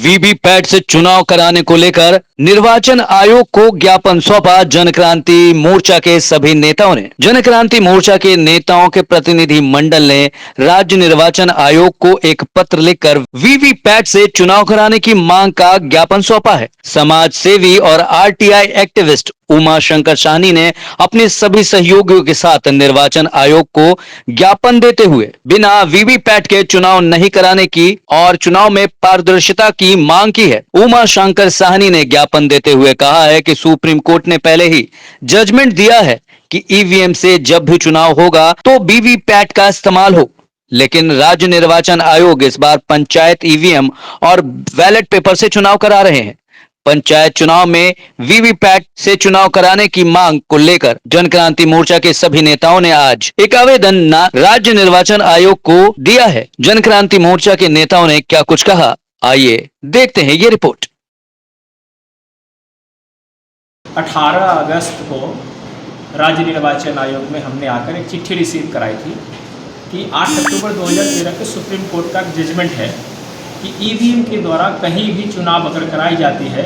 VVPAT से चुनाव कराने को लेकर निर्वाचन आयोग को ज्ञापन सौंपा जनक्रांति मोर्चा के सभी नेताओं ने। जनक्रांति मोर्चा के नेताओं के प्रतिनिधि मंडल ने राज्य निर्वाचन आयोग को एक पत्र लिखकर वीवीपैट से चुनाव कराने की मांग का ज्ञापन सौंपा है। समाज सेवी और आरटीआई एक्टिविस्ट उमा शंकर साहनी ने अपने सभी सहयोगियों के साथ निर्वाचन आयोग को ज्ञापन देते हुए बिना वीवीपैट के चुनाव नहीं कराने की और चुनाव में पारदर्शिता की मांग की है। उमा शंकर साहनी ने ज्ञापन देते हुए कहा है कि सुप्रीम कोर्ट ने पहले ही जजमेंट दिया है कि ईवीएम से जब भी चुनाव होगा तो वीवीपैट का इस्तेमाल हो, लेकिन राज्य निर्वाचन आयोग इस बार पंचायत ईवीएम और बैलेट पेपर से चुनाव करा रहे हैं। पंचायत चुनाव में वीवीपैट से चुनाव कराने की मांग को लेकर जनक्रांति मोर्चा के सभी नेताओं ने आज एक आवेदन राज्य निर्वाचन आयोग को दिया है। जनक्रांति मोर्चा के नेताओं ने क्या कुछ कहा, आइए देखते हैं ये रिपोर्ट। 18 अगस्त को राज्य निर्वाचन आयोग में हमने आकर एक चिट्ठी रिसीव कराई थी कि 8 अक्टूबर 2013 के सुप्रीम कोर्ट का जजमेंट है कि ईवीएम के द्वारा कहीं भी चुनाव अगर कराई जाती है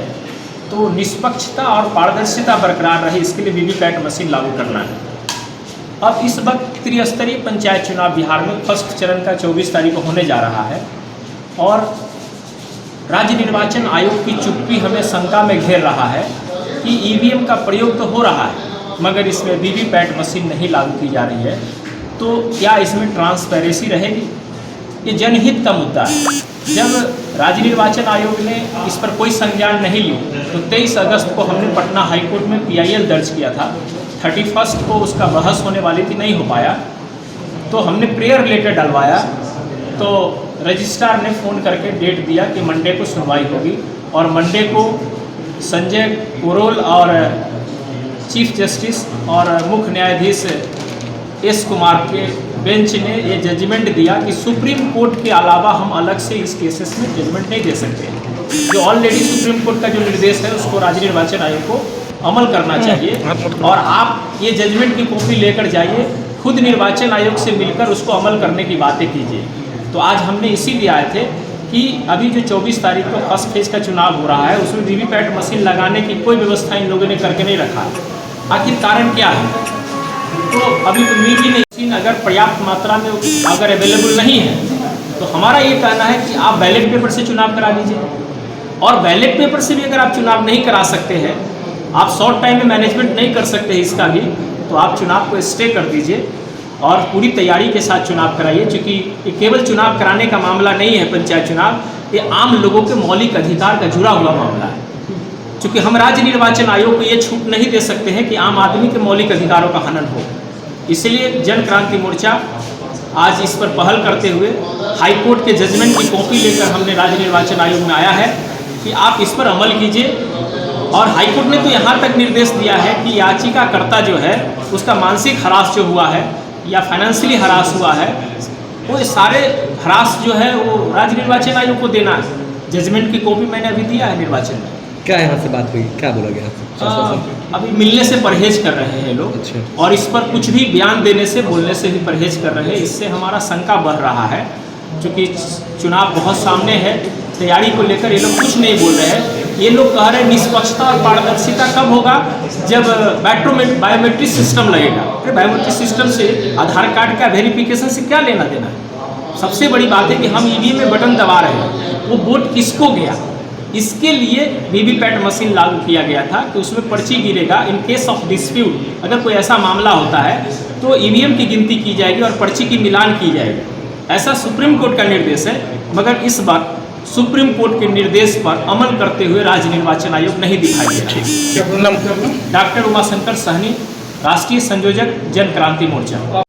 तो निष्पक्षता और पारदर्शिता बरकरार रहे, इसके लिए वीवीपैट मशीन लागू करना है। अब इस वक्त त्रिस्तरीय पंचायत चुनाव बिहार में फर्स्ट चरण का 24 तारीख को होने जा रहा है और राज्य निर्वाचन आयोग की चुप्पी हमें शंका में घेर रहा है कि ईवीएम का प्रयोग तो हो रहा है मगर इसमें वीवीपैट मशीन नहीं लागू की जा रही है, तो क्या इसमें ट्रांसपेरेंसी रहेगी? ये जनहित का मुद्दा है। जब राज्य निर्वाचन आयोग ने इस पर कोई संज्ञान नहीं ली तो 23 अगस्त को हमने पटना हाईकोर्ट में PIL दर्ज किया था। 31 को उसका बहस होने वाली थी, नहीं हो पाया, तो हमने प्रेयर लेटर डलवाया तो रजिस्ट्रार ने फ़ोन करके डेट दिया कि मंडे को सुनवाई होगी और मंडे को संजय कोरोल और चीफ जस्टिस और मुख्य न्यायाधीश S कुमार के बेंच ने ये जजमेंट दिया कि सुप्रीम कोर्ट के अलावा हम अलग से इस केसेस में जजमेंट नहीं दे सकते। जो ऑलरेडी सुप्रीम कोर्ट का जो निर्देश है उसको राज्य निर्वाचन आयोग को अमल करना चाहिए और आप ये जजमेंट की कॉपी लेकर जाइए, खुद निर्वाचन आयोग से मिलकर उसको अमल करने की बातें कीजिए। तो आज हमने इसीलिए आए थे कि अभी जो 24 तारीख को फर्स्ट फेज का चुनाव हो रहा है उसमें वीवीपैट मशीन लगाने की कोई व्यवस्था इन लोगों ने करके नहीं रखा। आखिर कारण क्या है? तो अभी तो मिल ही नहीं। अगर पर्याप्त मात्रा में अगर अवेलेबल नहीं है तो हमारा ये कहना है कि आप बैलेट पेपर से चुनाव करा लीजिए और बैलेट पेपर से भी अगर आप चुनाव नहीं करा सकते हैं, आप शॉर्ट टाइम में मैनेजमेंट नहीं कर सकते इसका भी, तो आप चुनाव को स्टे कर दीजिए और पूरी तैयारी के साथ चुनाव कराइए। क्योंकि ये केवल चुनाव कराने का मामला नहीं है, पंचायत चुनाव ये आम लोगों के मौलिक अधिकार का जुड़ा हुआ मामला है। क्योंकि हम राज्य निर्वाचन आयोग को ये छूट नहीं दे सकते हैं कि आम आदमी के मौलिक अधिकारों का हनन हो। इसलिए जनक्रांति मोर्चा आज इस पर पहल करते हुए हाईकोर्ट के जजमेंट की कॉपी लेकर हमने राज्य निर्वाचन आयोग में आया है कि आप इस पर अमल कीजिए। और हाईकोर्ट ने तो यहाँ तक निर्देश दिया है कि याचिकाकर्ता जो है उसका मानसिक हरास जो हुआ है या फाइनेंशियली हरास हुआ है, वो सारे हरास जो है वो राज्य निर्वाचन आयोग को देना है। जजमेंट की कॉपी मैंने अभी दिया है निर्वाचन में। क्या यहाँ से बात हुई, क्या बोला गया? अभी मिलने से परहेज कर रहे हैं लोग। अच्छा। और इस पर कुछ भी बयान देने से, बोलने से भी परहेज कर रहे हैं। इससे हमारा शंका बढ़ रहा है क्योंकि चुनाव बहुत सामने है, तैयारी को लेकर ये लोग कुछ नहीं बोल रहे हैं। ये लोग कह रहे हैं निष्पक्षता और पारदर्शिता कब होगा? जब बायोमेट्रिक सिस्टम लगेगा। अरे बायोमेट्रिक सिस्टम से आधार कार्ड का वेरिफिकेशन से क्या लेना देना है? सबसे बड़ी बात है कि हम ईवीएम में बटन दबा रहे हैं, वो वोट किसको गया, इसके लिए वीवीपैट मशीन लागू किया गया था कि उसमें पर्ची गिरेगा। इन केस ऑफ डिस्प्यूट, अगर कोई ऐसा मामला होता है तो ईवीएम की गिनती की जाएगी और पर्ची की मिलान की जाएगी। ऐसा सुप्रीम कोर्ट का निर्देश है, मगर इस बार सुप्रीम कोर्ट के निर्देश पर अमल करते हुए राज्य निर्वाचन आयोग नहीं दिखाई दे रहा है। डॉक्टर उमा शंकर साहनी, राष्ट्रीय संयोजक जनक्रांति मोर्चा।